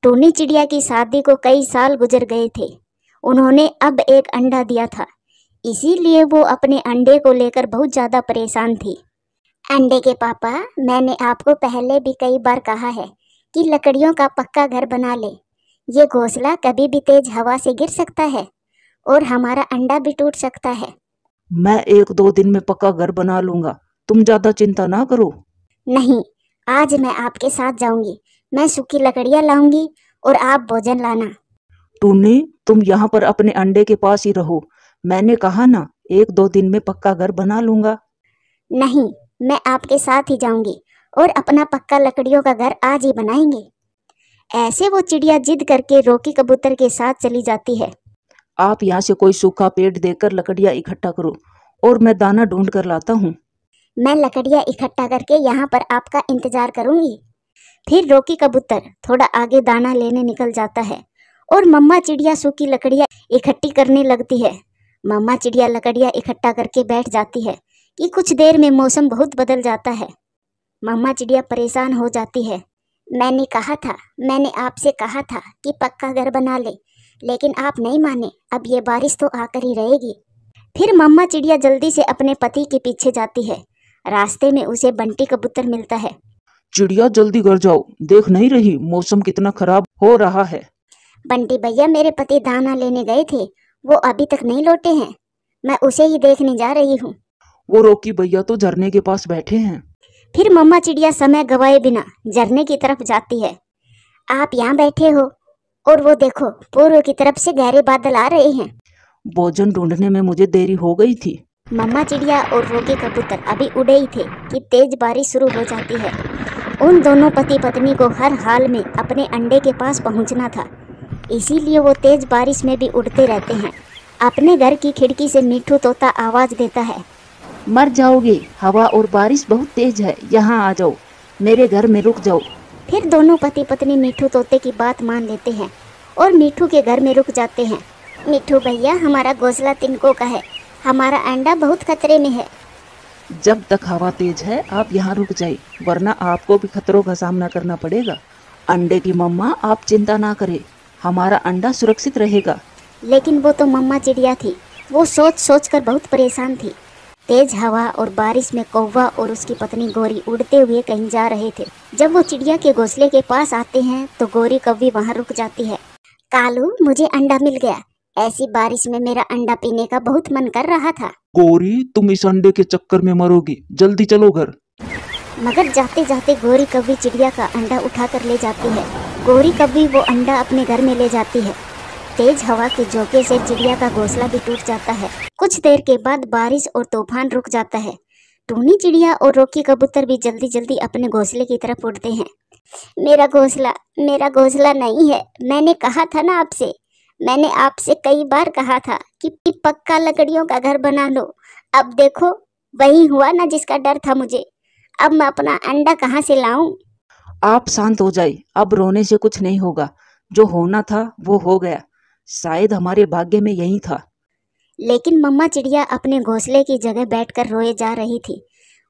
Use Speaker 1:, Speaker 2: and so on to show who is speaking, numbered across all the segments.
Speaker 1: टूनी चिड़िया की शादी को कई साल गुजर गए थे। उन्होंने अब एक अंडा दिया था, इसीलिए वो अपने अंडे को लेकर बहुत ज़्यादा परेशान थी। अंडे के पापा, मैंने आपको पहले भी कई बार कहा है कि लकड़ियों का पक्का घर बना ले। ये घोंसला कभी भी तेज हवा से गिर सकता है और हमारा अंडा भी टूट सकता है।
Speaker 2: मैं 1-2 दिन में पक्का घर बना लूंगा, तुम ज्यादा चिंता ना करो।
Speaker 1: नहीं, आज मैं आपके साथ जाऊंगी। मैं सूखी लकड़ियां लाऊंगी और आप भोजन लाना।
Speaker 2: टूनी, तुम यहाँ पर अपने अंडे के पास ही रहो। मैंने कहा ना, 1-2 दिन में पक्का घर बना लूंगा।
Speaker 1: नहीं, मैं आपके साथ ही जाऊंगी और अपना पक्का लकड़ियों का घर आज ही बनाएंगे। ऐसे वो चिड़िया जिद करके रोकी कबूतर के साथ चली जाती है।
Speaker 2: आप यहाँ से कोई सूखा पेड़ देकर लकड़ियाँ इकट्ठा करो और मैं दाना ढूंढ कर लाता हूँ।
Speaker 1: मैं लकड़ियाँ इकट्ठा करके यहाँ पर आपका इंतजार करूंगी। फिर रोकी कबूतर थोड़ा आगे दाना लेने निकल जाता है और मम्मा चिड़िया सूखी लकड़ियाँ इकट्ठी करने लगती है। मम्मा चिड़िया लकड़ियाँ इकट्ठा करके बैठ जाती है कि कुछ देर में मौसम बहुत बदल जाता है। मम्मा चिड़िया परेशान हो जाती है। मैंने आपसे कहा था कि पक्का घर बना ले, लेकिन आप नहीं माने। अब ये बारिश तो आकर ही रहेगी। फिर मम्मा चिड़िया जल्दी से अपने पति के पीछे जाती है। रास्ते में उसे बंटी कबूतर मिलता है।
Speaker 2: चिड़िया जल्दी घर जाओ, देख नहीं रही मौसम कितना खराब हो रहा है।
Speaker 1: बंटी भैया, मेरे पति दाना लेने गए थे, वो अभी तक नहीं लौटे हैं। मैं उसे ही देखने जा रही हूँ।
Speaker 2: वो रोकी भैया तो झरने के पास बैठे हैं।
Speaker 1: फिर मम्मा चिड़िया समय गवाए बिना झरने की तरफ जाती है। आप यहाँ बैठे हो और वो देखो, पूर्व की तरफ से गहरे बादल आ रहे हैं।
Speaker 2: भोजन ढूंढने में मुझे देरी हो गई थी।
Speaker 1: मम्मा चिड़िया और रोके कबूतर अभी उड़े ही थे कि तेज बारिश शुरू हो जाती है। उन दोनों पति पत्नी को हर हाल में अपने अंडे के पास पहुंचना था, इसीलिए वो तेज बारिश में भी उड़ते रहते हैं। अपने घर की खिड़की से मिठू तोता आवाज देता है,
Speaker 2: मर जाओगे, हवा और बारिश बहुत तेज है, यहाँ आ जाओ, मेरे घर में रुक जाओ।
Speaker 1: फिर दोनों पति पत्नी मिठू तोते की बात मान लेते हैं और मिठू के घर में रुक जाते हैं। मिठू भैया, हमारा घोंसला तिनकों का है, हमारा अंडा बहुत खतरे में है।
Speaker 2: जब तक हवा तेज है आप यहाँ रुक जाइए, वरना आपको भी खतरों का सामना करना पड़ेगा। अंडे की मम्मा, आप चिंता ना करें, हमारा अंडा सुरक्षित रहेगा।
Speaker 1: लेकिन वो तो मम्मा चिड़िया थी। वो सोच सोच कर बहुत परेशान थी। तेज हवा और बारिश में कौवा और उसकी पत्नी गोरी उड़ते हुए कहीं जा रहे थे। जब वो चिड़िया के घोंसले के पास आते हैं तो गोरी कौवी वहाँ रुक जाती है। कालू, मुझे अंडा मिल गया। ऐसी बारिश में मेरा अंडा पीने का बहुत मन कर रहा था।
Speaker 2: गोरी, तुम इस अंडे के चक्कर में मरोगी, जल्दी चलो घर।
Speaker 1: मगर जाते जाते गोरी कौवी चिड़िया का अंडा उठा कर ले जाती है। गोरी कौवी वो अंडा अपने घर में ले जाती है। तेज हवा के झोंके से चिड़िया का घोंसला भी टूट जाता है। कुछ देर के बाद बारिश और तूफान रुक जाता है। टूनी चिड़िया और रोकी कबूतर भी जल्दी जल्दी अपने घोंसले की तरफ उड़ते हैं। मेरा घोंसला नहीं है। मैंने आपसे कई बार कहा था कि पक्का लकड़ियों का घर बना लो। अब देखो, वही हुआ ना जिसका डर था मुझे। अब मैं अपना अंडा कहाँ से लाऊं?
Speaker 2: आप शांत हो जाइए, अब रोने से कुछ नहीं होगा। जो होना था वो हो गया, शायद हमारे भाग्य में यही था।
Speaker 1: लेकिन मम्मा चिड़िया अपने घोंसले की जगह बैठकर रोए जा रही थी।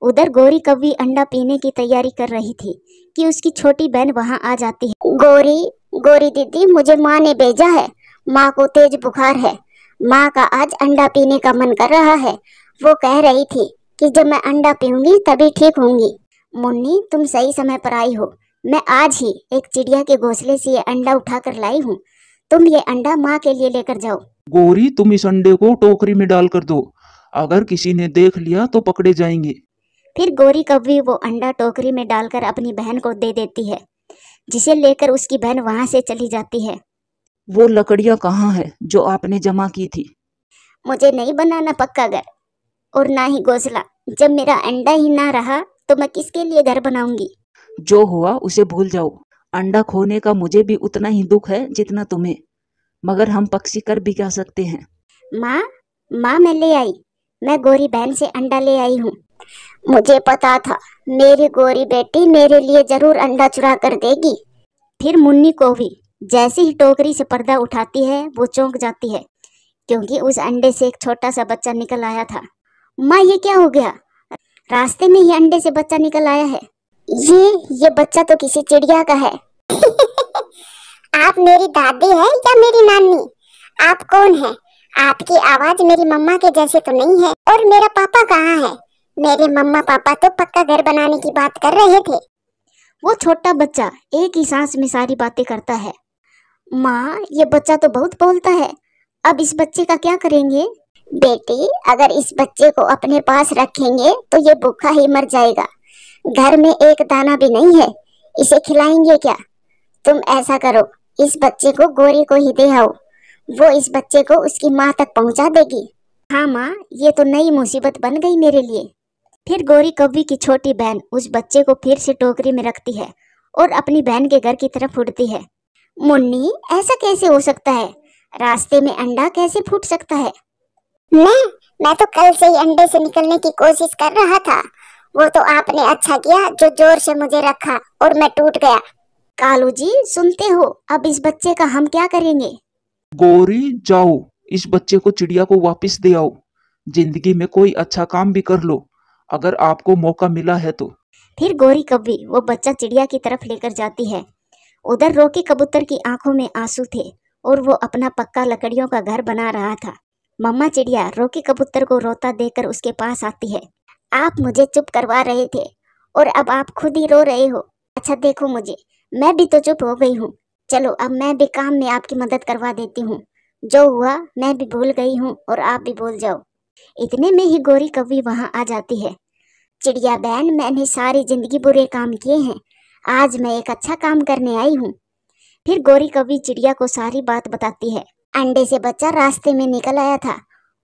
Speaker 1: उधर गोरी कौवी अंडा पीने की तैयारी कर रही थी कि उसकी छोटी बहन वहां आ जाती है। गोरी दीदी, मुझे माँ ने भेजा है। माँ को तेज बुखार है। माँ का आज अंडा पीने का मन कर रहा है। वो कह रही थी कि जब मैं अंडा पीऊंगी तभी ठीक होंगी। मुन्नी, तुम सही समय पर आई हो। मैं आज ही एक चिड़िया के घोंसले से ये अंडा उठा कर लाई हूँ। तुम ये अंडा माँ के लिए लेकर जाओ।
Speaker 2: गोरी, तुम इस अंडे को टोकरी में डाल कर दो, अगर किसी ने देख लिया तो पकड़े जाएंगे।
Speaker 1: फिर गोरी कौवी वो अंडा टोकरी में डालकर अपनी बहन को दे देती है, जिसे लेकर उसकी बहन वहां से चली जाती है।
Speaker 2: वो लकड़ियाँ कहाँ है जो आपने जमा की थी?
Speaker 1: मुझे नहीं बनाना पक्का घर और ना ही घोंसला। जब मेरा अंडा ही ना रहा तो मैं किसके लिए घर बनाऊंगी?
Speaker 2: जो हुआ उसे भूल जाओ। अंडा खोने का मुझे भी उतना ही दुख है जितना तुम्हें, मगर हम पक्षी कर भी क्या सकते हैं।
Speaker 1: माँ, मैं ले आई। मैं गोरी बहन से अंडा ले आई हूँ। मुझे पता था मेरी गोरी बेटी मेरे लिए जरूर अंडा चुरा कर देगी। फिर मुन्नी को भी जैसे ही टोकरी से पर्दा उठाती है वो चौंक जाती है, क्योंकि उस अंडे से एक छोटा सा बच्चा निकल आया था। माँ, ये क्या हो गया? रास्ते में ही अंडे से बच्चा निकल आया है। ये बच्चा तो किसी चिड़िया का है।
Speaker 3: मेरी दादी है या मेरी नानी? आप कौन है? आपकी आवाज मेरी मम्मा के जैसे तो नहीं है। और मेरा पापा कहाँ है? मेरे मम्मा पापा तो पक्का घर बनाने की बात कर रहे थे।
Speaker 1: वो छोटा बच्चा एक ही सांस में सारी बातें करता है। माँ, ये बच्चा तो बहुत बोलता है, अब इस बच्चे का क्या करेंगे?
Speaker 3: बेटी, अगर इस बच्चे को अपने पास रखेंगे तो ये भूखा ही मर जाएगा। घर में एक दाना भी नहीं है, इसे खिलाएंगे क्या? तुम ऐसा करो, इस बच्चे को गौरी को ही दे आओ, वो इस बच्चे को उसकी माँ तक पहुँचा देगी।
Speaker 1: हाँ माँ, ये तो नई मुसीबत बन गई मेरे लिए। फिर गौरी कौवी की छोटी बहन उस बच्चे को फिर से टोकरी में रखती है और अपनी बहन के घर की तरफ उड़ती है। मुन्नी, ऐसा कैसे हो सकता है? रास्ते में अंडा कैसे फूट सकता है?
Speaker 3: मैं तो कल से ही अंडे से निकलने की कोशिश कर रहा था। वो तो आपने अच्छा किया जो जोर से मुझे रखा और मैं टूट गया।
Speaker 1: कालू जी, सुनते हो? अब इस बच्चे का हम क्या करेंगे?
Speaker 2: गौरी, जाओ, इस बच्चे को चिड़िया को वापस दे आओ। जिंदगी में कोई अच्छा काम भी कर लो, अगर आपको मौका मिला है तो।
Speaker 1: फिर गौरी कौवी वो बच्चा चिड़िया की तरफ लेकर जाती है। उधर रोकी कबूतर की आंखों में आंसू थे और वो अपना पक्का लकड़ियों का घर बना रहा था। मम्मा चिड़िया रोकी कबूतर को रोता देखकर उसके पास आती है। आप मुझे चुप करवा रहे थे और अब आप खुद ही रो रहे हो। अच्छा देखो मुझे, मैं भी तो चुप हो गई हूँ। चलो अब मैं भी काम में आपकी मदद करवा देती हूँ। जो हुआ मैं भी भूल गई हूँ और आप भी भूल जाओ। इतने में ही गौरी कौवी वहाँ आ जाती है। चिड़िया बहन, मैंने सारी जिंदगी बुरे काम किए हैं, आज मैं एक अच्छा काम करने आई हूँ। फिर गौरी कौवी चिड़िया को सारी बात बताती है। अंडे से बच्चा रास्ते में निकल आया था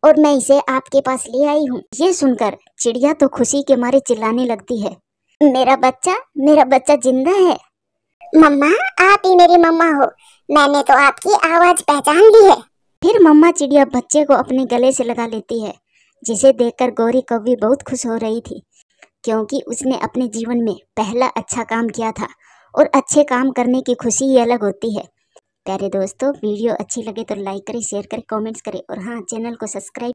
Speaker 1: और मैं इसे आपके पास ले आई हूँ। ये सुनकर चिड़िया तो खुशी के मारे चिल्लाने लगती है। मेरा बच्चा जिंदा है।
Speaker 3: मम्मा, आप ही मेरी मम्मा हो। मैंने तो आपकी आवाज पहचान ली है।
Speaker 1: फिर मम्मा चिड़िया बच्चे को अपने गले से लगा लेती है, जिसे देखकर गौरी कौवी बहुत खुश हो रही थी, क्योंकि उसने अपने जीवन में पहला अच्छा काम किया था और अच्छे काम करने की खुशी ही अलग होती है। प्यारे दोस्तों, वीडियो अच्छी लगे तो लाइक करें, शेयर करें, कमेंट्स करें और हाँ, चैनल को सब्सक्राइब।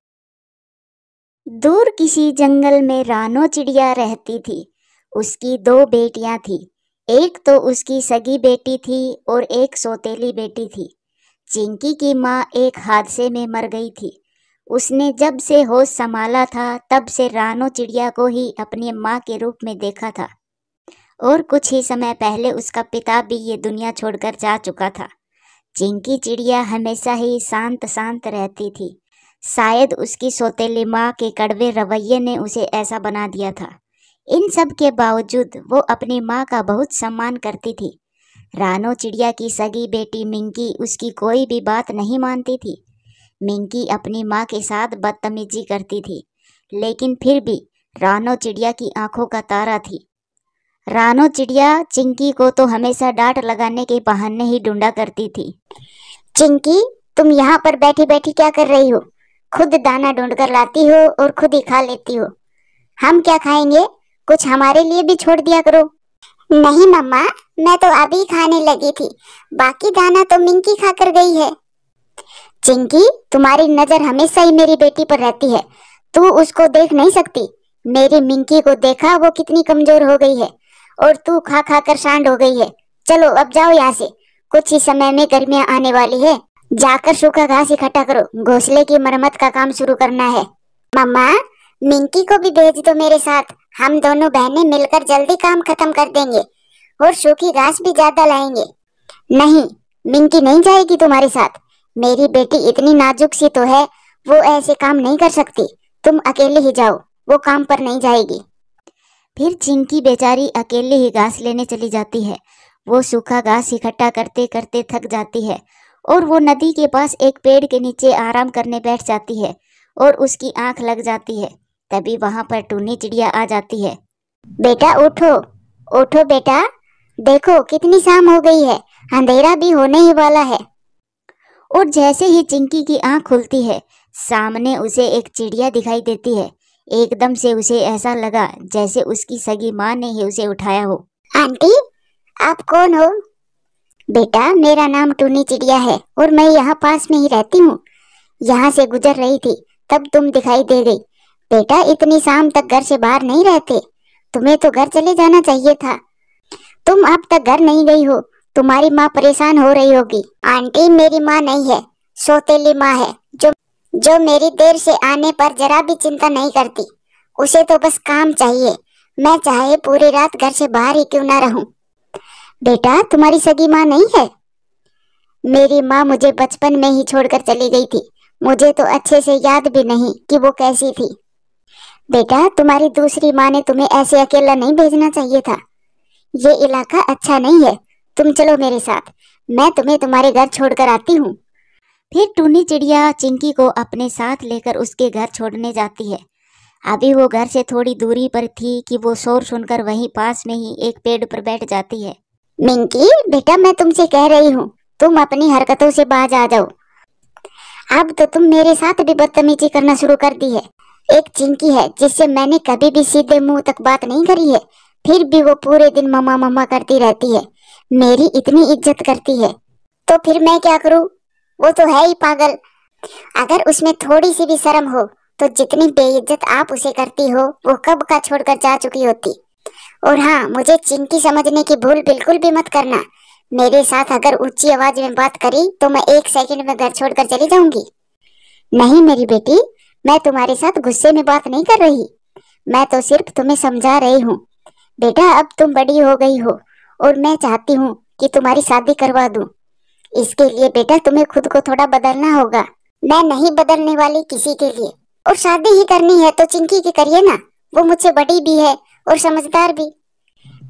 Speaker 1: दूर किसी जंगल में रानो चिड़िया रहती थी। उसकी 2 बेटियां थी। एक तो उसकी सगी बेटी थी और एक सौतेली बेटी थी। चिंकी की माँ एक हादसे में मर गई थी। उसने जब से होश संभाला था तब से रानो चिड़िया को ही अपनी माँ के रूप में देखा था और कुछ ही समय पहले उसका पिता भी ये दुनिया छोड़कर जा चुका था। चिंकी चिड़िया हमेशा ही शांत शांत रहती थी। शायद उसकी सौतेली माँ के कड़वे रवैये ने उसे ऐसा बना दिया था। इन सब के बावजूद वो अपनी माँ का बहुत सम्मान करती थी। रानो चिड़िया की सगी बेटी मिंकी उसकी कोई भी बात नहीं मानती थी। मिंकी अपनी माँ के साथ बदतमीजी करती थी, लेकिन फिर भी रानो चिड़िया की आंखों का तारा थी। रानो चिड़िया चिंकी को तो हमेशा डांट लगाने के बहाने ही ढूंढा करती थी।
Speaker 3: चिंकी, तुम यहाँ पर बैठी बैठी क्या कर रही हो? खुद दाना ढूंढ कर लाती हो और खुद ही खा लेती हो। हम क्या खाएंगे? कुछ हमारे लिए भी छोड़ दिया करो। नहीं मम्मा, मैं तो अभी खाने लगी थी, बाकी दाना तो मिंकी खा कर गई है। चिंकी, तुम्हारी नजर हमेशा ही मेरी बेटी पर रहती है, तू उसको देख नहीं सकती। मेरी मिंकी को देखा, वो कितनी कमजोर हो गई है और तू खा खा कर सांड हो गई है। चलो अब जाओ यहाँ से, कुछ ही समय में गर्मियाँ आने वाली है। जाकर सूखा घास इकट्ठा करो, घोंसले की मरम्मत का काम शुरू करना है। मम्मा, मिंकी को भी भेज दो मेरे साथ, हम दोनों बहनें मिलकर जल्दी काम खत्म कर देंगे और सूखी घास भी ज्यादा लाएंगे। नहीं, मिंकी नहीं जाएगी तुम्हारे साथ। मेरी बेटी इतनी नाजुक सी तो है, वो ऐसे काम नहीं कर सकती। तुम अकेले ही जाओ, वो काम पर नहीं जाएगी।
Speaker 1: फिर चिंकी बेचारी अकेले ही घास लेने चली जाती है। वो सूखा घास इकट्ठा करते करते थक जाती है और वो नदी के पास एक पेड़ के नीचे आराम करने बैठ जाती है और उसकी आंख लग जाती है। तभी वहां पर टूनी चिड़िया आ जाती है।
Speaker 3: बेटा उठो, उठो बेटा, देखो कितनी शाम हो गई है, अंधेरा भी होने ही वाला है।
Speaker 1: और जैसे ही चिंकी की आंख खुलती है, सामने उसे एक चिड़िया दिखाई देती है। एकदम से उसे ऐसा लगा जैसे उसकी सगी माँ ने ही उसे उठाया हो।
Speaker 3: आंटी, आप कौन हो? बेटा, मेरा नाम टूनी चिड़िया है और मैं यहाँ पास में ही रहती हूँ। यहाँ से गुजर रही थी तब तुम दिखाई दे गई। बेटा, इतनी शाम तक घर से बाहर नहीं रहते, तुम्हें तो घर चले जाना चाहिए था। तुम अब तक घर नहीं गई हो तुम्हारी माँ परेशान हो रही होगी। आंटी मेरी माँ नहीं है, सौतेली माँ है, जो मेरी देर से आने पर जरा भी चिंता नहीं करती। उसे तो बस काम चाहिए, मैं चाहे पूरी रात घर से बाहर ही क्यों ना रहूं। बेटा तुम्हारी सगी माँ नहीं है? मेरी माँ मुझे बचपन में ही छोड़कर चली गई थी, मुझे तो अच्छे से याद भी नहीं कि वो कैसी थी। बेटा तुम्हारी दूसरी माँ ने तुम्हें ऐसे अकेला नहीं भेजना चाहिए था। ये इलाका अच्छा नहीं है, तुम चलो मेरे साथ, मैं तुम्हें तुम्हारे घर छोड़कर आती हूँ।
Speaker 1: फिर टूनी चिड़िया चिंकी को अपने साथ लेकर उसके घर छोड़ने जाती है। अभी वो घर से थोड़ी दूरी पर थी कि वो शोर सुनकर वहीं पास में ही एक पेड़ पर बैठ जाती है।
Speaker 3: मिंकी बेटा मैं तुमसे कह रही हूँ, तुम अपनी हरकतों से बाज आ जाओ। अब तो तुम मेरे साथ भी बदतमीजी करना शुरू कर दी है। एक चिंकी है जिससे मैंने कभी भी सीधे मुंह तक बात नहीं करी है, फिर भी वो पूरे दिन मम्मा मम्मा करती रहती है, मेरी इतनी इज्जत करती है। तो फिर मैं क्या करूँ? वो तो है ही पागल। अगर उसमें थोड़ी सी भी शर्म हो तो जितनी बेइज्जत आप उसे करती हो वो कब का छोड़कर जा चुकी होती। और हाँ, मुझे चिंकी समझने की भूल बिल्कुल भी मत करना। मेरे साथ अगर ऊंची आवाज में बात करी तो मैं 1 सेकंड में घर छोड़कर चली जाऊंगी। नहीं मेरी बेटी, मैं तुम्हारे साथ गुस्से में बात नहीं कर रही, मैं तो सिर्फ तुम्हें समझा रही हूँ। बेटा अब तुम बड़ी हो गई हो और मैं चाहती हूँ कि तुम्हारी शादी करवा दूं। इसके लिए बेटा तुम्हें खुद को थोड़ा बदलना होगा। मैं नहीं बदलने वाली किसी के लिए, और शादी ही करनी है तो चिंकी की करिए ना, वो मुझसे बड़ी भी है और समझदार भी।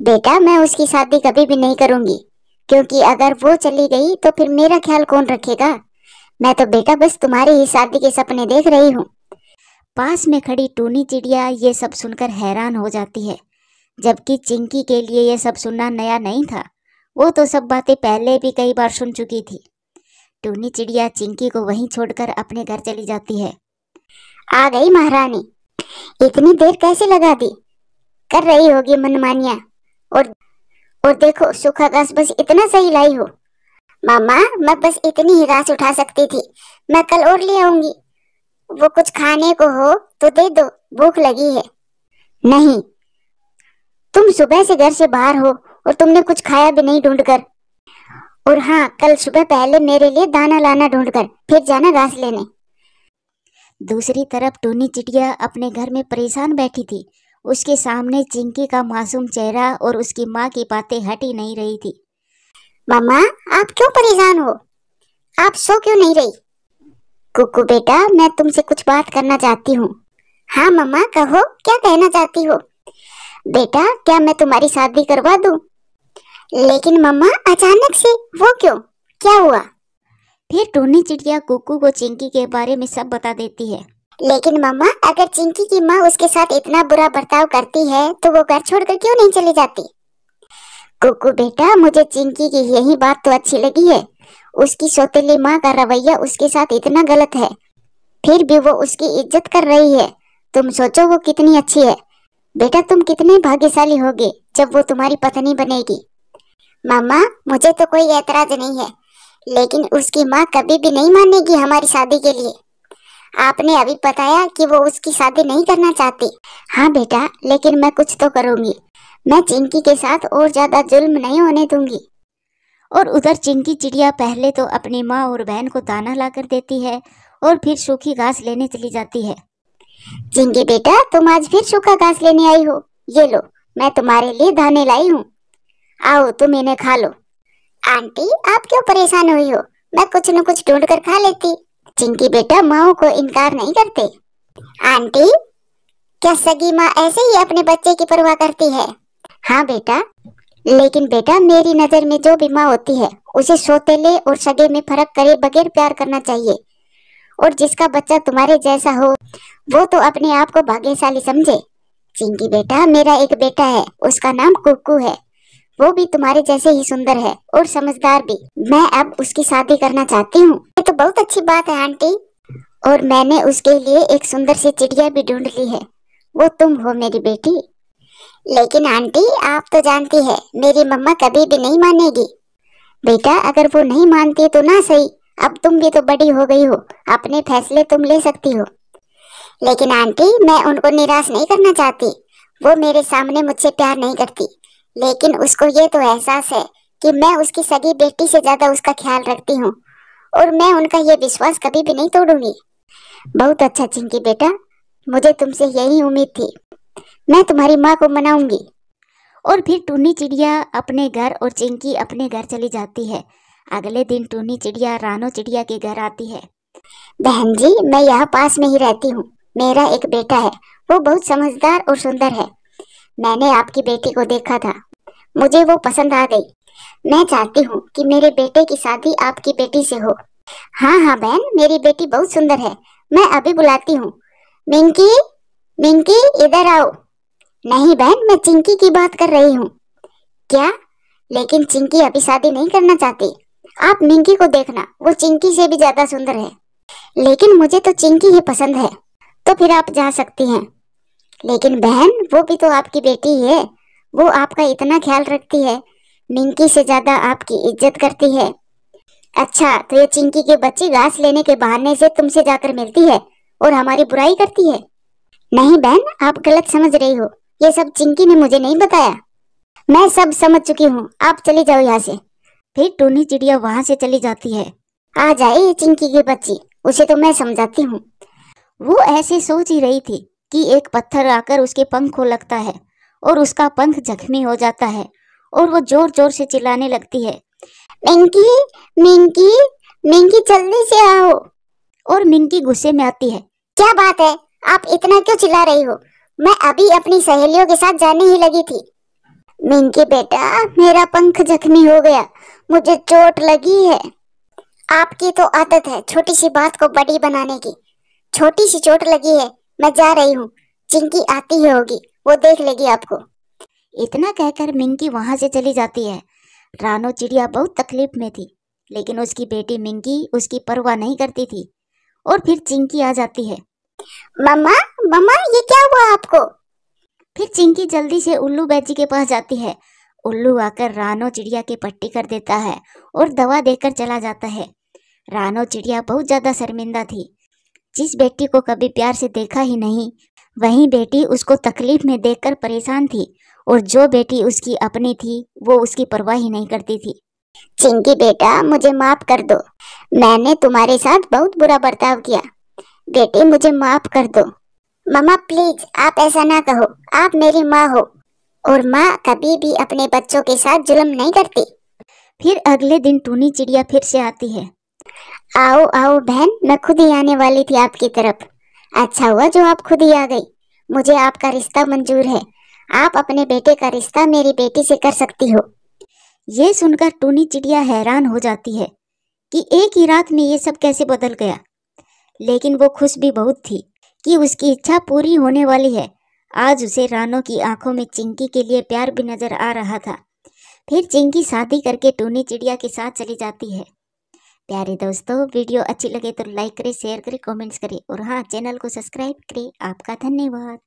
Speaker 3: बेटा मैं उसकी शादी कभी भी नहीं करूंगी, क्योंकि अगर वो चली गई तो फिर मेरा ख्याल कौन रखेगा। मैं तो बेटा बस तुम्हारी ही शादी के सपने देख रही हूँ।
Speaker 1: पास में खड़ी टूनी चिड़िया ये सब सुनकर हैरान हो जाती है, जबकि चिंकी के लिए ये सब सुनना नया नहीं था। वो तो सब बातें पहले भी कई बार सुन चुकी थी। टूनी चिड़िया चिंकी को वहीं छोड़कर अपने घर चली जाती है।
Speaker 3: आ गई महारानी, इतनी देर कैसे लगा दी? कर रही होगी मनमानियां। और देखो सूखा घास बस इतना सही लाई हो। मामा मैं बस इतनी ही घास उठा सकती थी, मैं कल और ले आऊंगी। वो कुछ खाने को हो तो दे दो, भूख लगी है। नहीं, तुम सुबह से घर से बाहर हो और तुमने कुछ खाया भी नहीं ढूंढकर। और हाँ, कल सुबह पहले मेरे लिए दाना लाना ढूंढकर, फिर जाना घास लेने।
Speaker 1: दूसरी तरफ टूनी चिड़िया अपने घर में परेशान बैठी थी। उसके सामने चिंकी का मासूम चेहरा और उसकी माँ की बातें हट ही नहीं रही थी।
Speaker 3: मामा आप क्यों परेशान हो? आप सो क्यों नहीं रही? कुकू बेटा मैं तुमसे कुछ बात करना चाहती हूँ। हाँ मम्मा कहो, क्या कहना चाहती हो? बेटा क्या मैं तुम्हारी शादी करवा दूं? लेकिन मम्मा अचानक से, वो क्यों, क्या हुआ?
Speaker 1: फिर टूनी चिड़िया कुकू को चिंकी के बारे में सब बता देती है।
Speaker 3: लेकिन मम्मा अगर चिंकी की माँ उसके साथ इतना बुरा बर्ताव करती है तो वो घर छोड़कर क्यों नहीं चली जाती? कुकू बेटा मुझे चिंकी की यही बात तो अच्छी लगी है। उसकी सौतेली माँ का रवैया उसके साथ इतना गलत है, फिर भी वो उसकी इज्जत कर रही है। तुम सोचो वो कितनी अच्छी है। बेटा तुम कितने भाग्यशाली होगे जब वो तुम्हारी पत्नी बनेगी। मामा मुझे तो कोई ऐतराज नहीं है, लेकिन उसकी माँ कभी भी नहीं मानेगी हमारी शादी के लिए। आपने अभी बताया कि वो उसकी शादी नहीं करना चाहती। हाँ बेटा, लेकिन मैं कुछ तो करूंगी। मैं चिंकी के साथ और ज्यादा जुल्म नहीं होने दूंगी।
Speaker 1: और उधर चिंकी चिड़िया पहले तो अपनी माँ और बहन को दाना लाकर देती है और फिर सूखी घास लेने चली जाती है।
Speaker 3: चिंकी बेटा तुम आज फिर सूखा घास लेने आई हो। ये लो, मैं तुम्हारे लिए दाने लाई हूँ, आओ तुम इन्हें खा लो। आंटी आप क्यों परेशान हुई हो? मैं कुछ न कुछ ढूंढ कर खा लेती। चिंकी बेटा माओ को इनकार नहीं करते। आंटी क्या सगी माँ ऐसे ही अपने बच्चे की परवाह करती है? हाँ बेटा, लेकिन बेटा मेरी नजर में जो भी माँ होती है उसे सौतेले और सगे में फर्क करे बगैर प्यार करना चाहिए। और जिसका बच्चा तुम्हारे जैसा हो वो तो अपने आप को भाग्यशाली समझे। चिंकी बेटा मेरा एक बेटा है, उसका नाम कुकू है। वो भी तुम्हारे जैसे ही सुंदर है और समझदार भी। मैं अब उसकी शादी करना चाहती हूँ। ये तो बहुत अच्छी बात है आंटी। और मैंने उसके लिए एक सुंदर सी चिड़िया भी ढूंढ ली है, वो तुम हो मेरी बेटी। लेकिन आंटी आप तो जानती है मेरी मम्मा कभी भी नहीं मानेगी। बेटा अगर वो नहीं मानती तो ना सही, अब तुम भी तो बड़ी हो गई हो, अपने फैसले तुम ले सकती हो। लेकिन आंटी मैं उनको निराश नहीं करना चाहती। वो मेरे सामने मुझसे प्यार नहीं करती, लेकिन उसको ये तो एहसास है कि मैं उसकी सगी बेटी से ज्यादा उसका ख्याल रखती हूँ और मैं उनका ये विश्वास कभी भी नहीं तोड़ूंगी। बहुत अच्छा चिंकी बेटा, मुझे तुमसे यही उम्मीद थी। मैं तुम्हारी माँ को मनाऊंगी।
Speaker 1: और फिर टूनी चिड़िया अपने घर और चिंकी अपने घर चली जाती है। अगले दिन टूनी चिड़िया रानो चिड़िया के घर आती है।
Speaker 3: बहन जी, मैं यहाँ पास में ही रहती हूँ। मेरा एक बेटा है, वो बहुत समझदार और सुंदर है। मैंने आपकी बेटी को देखा था, मुझे वो पसंद आ गई। मैं चाहती हूँ कि मेरे बेटे की शादी आपकी बेटी से हो। हाँ हाँ बहन, मेरी बेटी बहुत सुंदर है। मैं अभी बुलाती हूँ। मिंकी, मिंकी इधर आओ। नहीं बहन, मैं चिंकी की बात कर रही हूँ। क्या? लेकिन चिंकी अभी शादी नहीं करना चाहती। आप मिंकी को देखना, वो चिंकी से भी ज्यादा सुंदर है। लेकिन मुझे तो चिंकी ही पसंद है। तो फिर आप जा सकती हैं। लेकिन बहन, वो भी तो आपकी बेटी ही है। वो आपका इतना ख्याल रखती है, मिंकी से ज्यादा आपकी इज्जत करती है। अच्छा, तो ये चिंकी की बच्ची घास लेने के बहाने से तुमसे जाकर मिलती है और हमारी बुराई करती है। नहीं बहन, आप गलत समझ रही हो। ये सब चिंकी ने मुझे नहीं बताया। मैं सब समझ चुकी हूँ, आप चली जाओ यहाँ से।
Speaker 1: फिर टूनी चिड़िया वहां से चली जाती है।
Speaker 3: आ जाए ये चिंकी की बच्ची, उसे तो मैं समझाती हूँ।
Speaker 1: वो ऐसे सोच ही रही थी कि एक पत्थर आकर उसके पंख को लगता है और उसका पंख जख्मी हो जाता है और वो जोर जोर से चिल्लाने लगती है,
Speaker 3: मिंकी, मिंकी, मिंकी जल्दी से आओ।
Speaker 1: और मिंकी गुस्से में आती है।
Speaker 3: क्या बात है, आप इतना क्यों चिल्ला रही हो? मैं अभी अपनी सहेलियों के साथ जाने ही लगी थी। मिंकी बेटा, मेरा पंख जख्मी हो गया, मुझे चोट लगी है। आपकी तो आदत है छोटी सी बात को बड़ी बनाने की। छोटी सी चोट लगी है, मैं जा रही हूँ। चिंकी आती ही होगी, वो देख लेगी आपको।
Speaker 1: इतना कहकर मिंकी वहां से चली जाती है। रानो चिड़िया बहुत तकलीफ में थी, लेकिन उसकी बेटी मिंकी उसकी परवाह नहीं करती थी। और फिर चिंकी आ जाती है।
Speaker 3: मम्मा, मम्मा ये क्या हुआ आपको?
Speaker 1: फिर चिंकी जल्दी से उल्लू बैजी के पास जाती है। उल्लू आकर रानो चिड़िया की पट्टी कर देता है और दवा देकर चला जाता है। रानो चिड़िया बहुत ज्यादा शर्मिंदा थी। जिस बेटी को कभी प्यार से देखा ही नहीं, वही बेटी उसको तकलीफ में देखकर परेशान थी, और जो बेटी उसकी अपनी थी वो उसकी परवाह ही नहीं करती थी।
Speaker 3: चिंकी बेटा, मुझे माफ कर दो। मैंने तुम्हारे साथ बहुत बुरा बर्ताव किया। बेटी मुझे माफ कर दो। मम्मा प्लीज, आप ऐसा ना कहो। आप मेरी माँ हो और माँ कभी भी अपने बच्चों के साथ जुल्म नहीं करती।
Speaker 1: फिर अगले दिन टूनी चिड़िया फिर से आती है।
Speaker 3: आओ आओ बहन, मैं खुद ही आने वाली थी आपकी तरफ। अच्छा हुआ जो आप खुद ही आ गई। मुझे आपका रिश्ता मंजूर है। आप अपने बेटे का रिश्ता मेरी बेटी से कर सकती हो।
Speaker 1: ये सुनकर टूनी चिड़िया हैरान हो जाती है कि एक ही रात में ये सब कैसे बदल गया। लेकिन वो खुश भी बहुत थी कि उसकी इच्छा पूरी होने वाली है। आज उसे रानो की आंखों में चिंकी के लिए प्यार भी नजर आ रहा था। फिर चिंकी शादी करके टूनी चिड़िया के साथ चली जाती है। प्यारे दोस्तों, वीडियो अच्छी लगे तो लाइक करें, शेयर करें, कमेंट्स करें और हाँ, चैनल को सब्सक्राइब करें। आपका धन्यवाद।